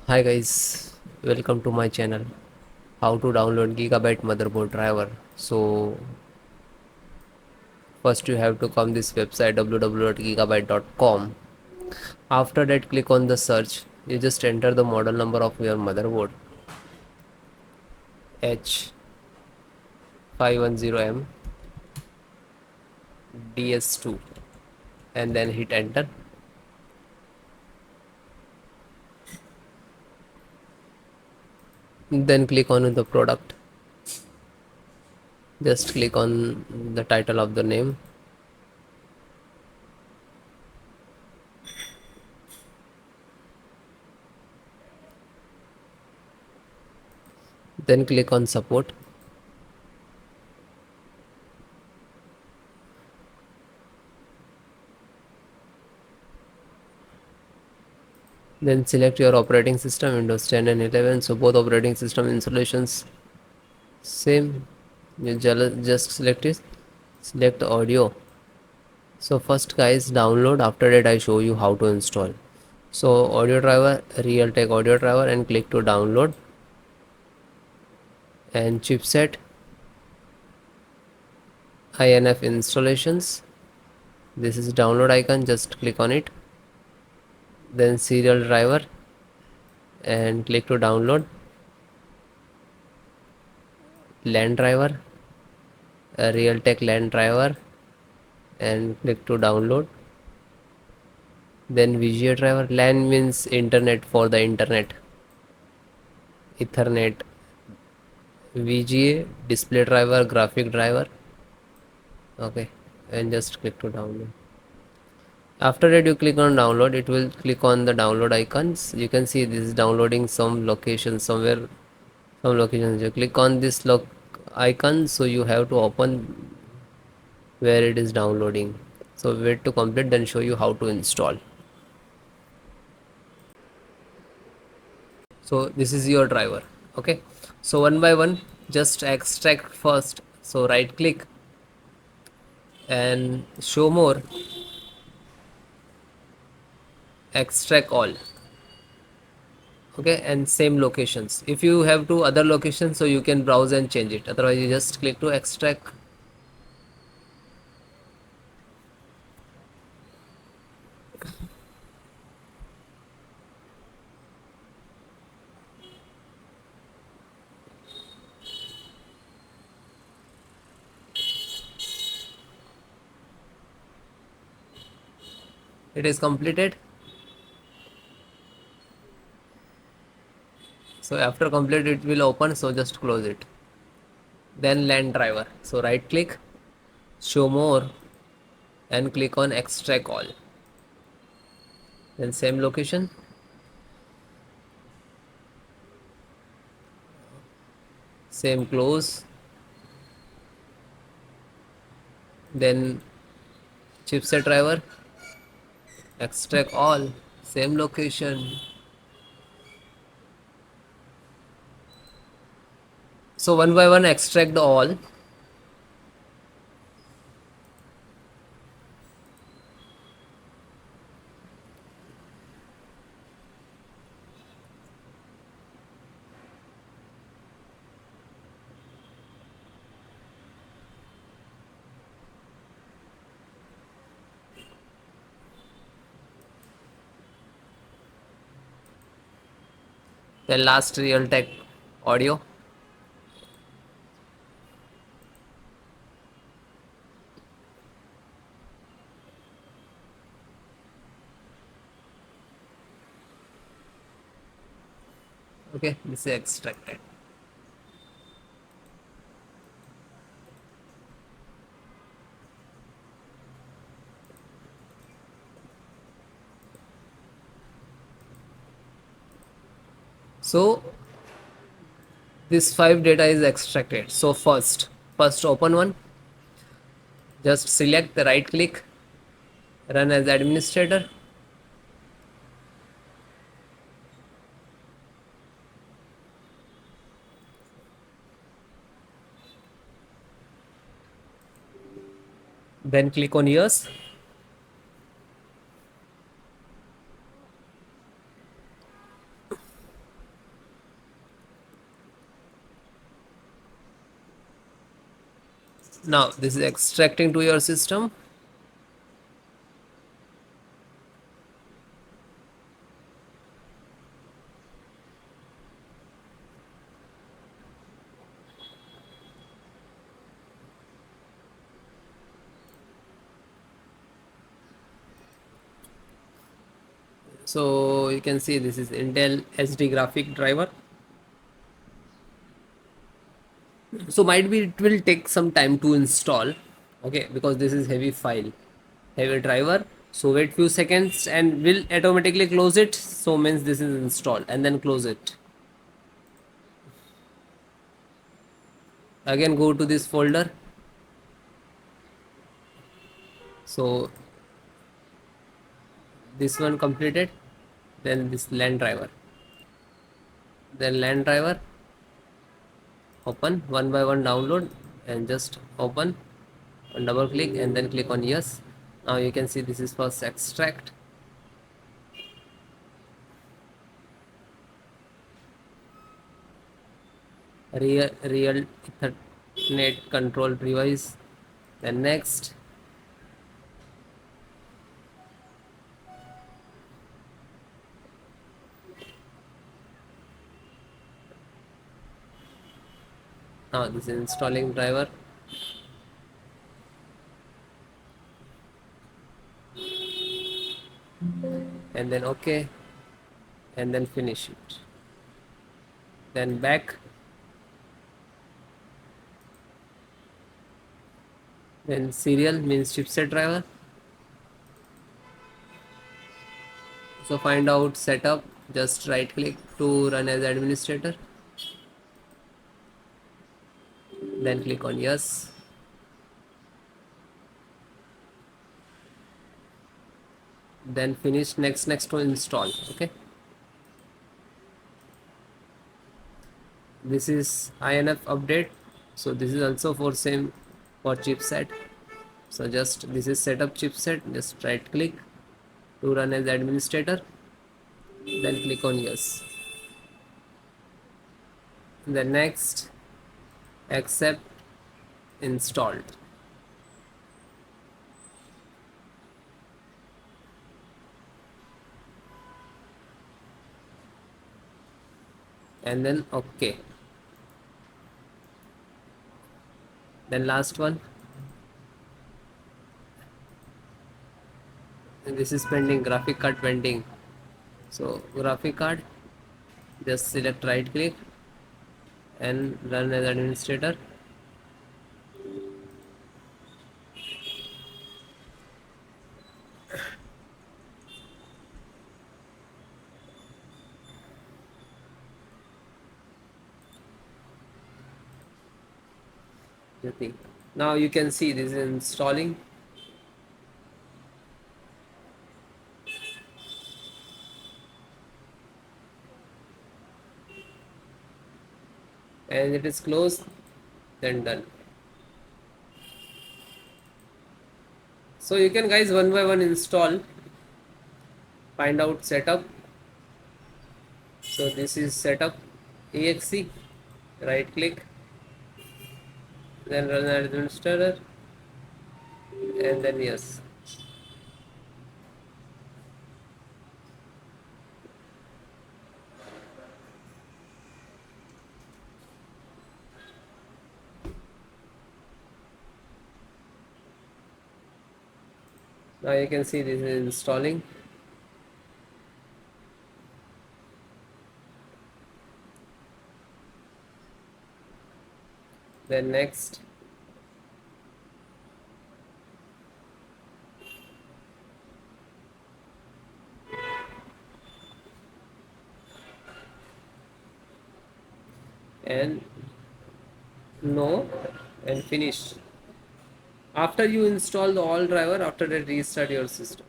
Hi guys, welcome to my channel. How to download Gigabyte motherboard driver. So first you have to come this website www.gigabyte.com. After that click on the search. You just enter the model number of your motherboard H510M DS2 and then hit enter. Then click on the product. Just click on the title of the name. Then click on support. Then select your operating system Windows 10 and 11. So both operating system installations same. You just select it. Select audio. So first guys download. After that I show you how to install. So audio driver, Realtek audio driver, and click to download. And chipset INF installations. This is download icon, just click on it. Then serial driver and click to download. LAN driver, a Realtek LAN driver, and click to download. Then VGA driver. LAN means internet, for the internet. Ethernet. VGA display driver, graphic driver. Okay, and just click to download. After that you click on download. It will click on the download icons. You can see this is downloading some location somewhere, some locations. You click on this icon, so you have to open where it is downloading. So wait to complete, then show you how to install. So this is your driver. Okay, so one by one just extract first. So right click and show more, extract all. Okay, and same locations. If you have two other locations, so you can browse and change it, otherwise you just click to extract. It is completed. So after complete it will open, so just close it. Then LAN driver, so right click, show more, and click on extract all. Then same location, same close. Then chipset driver, extract all, same location. So one by one extract all. Then last Realtek audio. Okay, this is extracted. So this 5 data is extracted. So first open one, just select the right click, run as administrator. Then click on yes. Now this is extracting to your system. So you can see this is Intel SD graphic driver. So might be it will take some time to install, okay, because this is heavy file, heavy driver. So wait few seconds and will automatically close it. So means this is installed, and then close it. Again go to this folder. So this one completed, then this LAN driver, then LAN driver, open one by one, download, and just open and double click and then click on yes. Now you can see this is first extract. Real Ethernet control device. Then next. Now this is installing driver. And then OK, and then finish it. Then back. Then serial means chipset driver. So find out setup, just right click to run as administrator, then click on yes. Then finish, next to install. Okay, this is INF update. So this is also for same for chipset. So just this is setup chipset, just right click to run as administrator, then click on yes. Then next, accept, installed. And then OK. Then last one, and this is pending, graphic card pending. So graphic card, just select right click and run as administrator. Now you can see this is installing. And it is closed, then done. So you can guys one by one install, find out setup. So this is setup exe, right click, then run as administrator, and then yes. Now you can see this is installing. Then next, and no, and finish. After you install the all driver, after that restart your system.